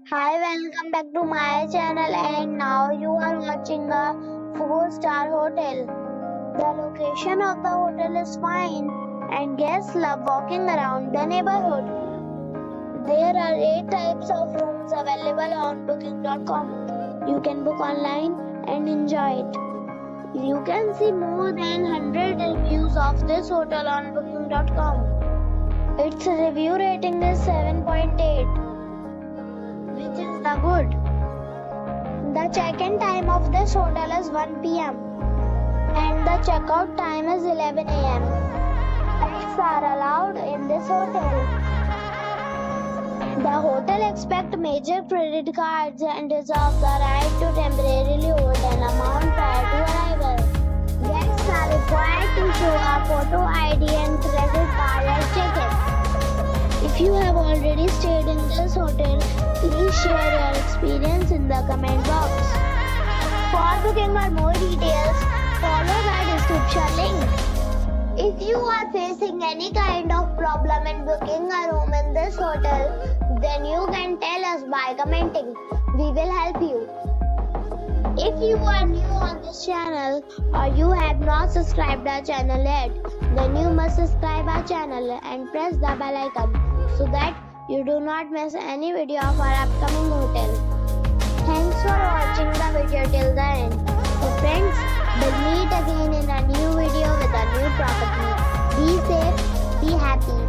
Hi, welcome back to my channel, and now you are watching a 4-star hotel. The location of the hotel is fine and guests love walking around the neighborhood. There are 8 types of rooms available on booking.com. You can book online and enjoy it. You can see more than 100 reviews of this hotel on booking.com. Its review rating is 7.8. which is the good. The check-in time of this hotel is 1 p.m. and the checkout time is 11 a.m. Pets are allowed in this hotel. The hotel accepts major credit cards and reserves the right to temporarily hold an amount prior to arrival. Guests are required to show a photo ID and credit card at check-in. If you have already stayed in this hotel, please share your experience in the comment box. For booking or more details, follow the description link. If you are facing any kind of problem in booking a room in this hotel, then you can tell us by commenting. We will help you. If you are new on this channel or you have not subscribed our channel yet, then you must subscribe our channel and press the bell icon so that you do not miss any video of our upcoming hotel. Thanks for watching the video till the end. So friends, we'll meet again in a new video with a new property. Be safe, be happy.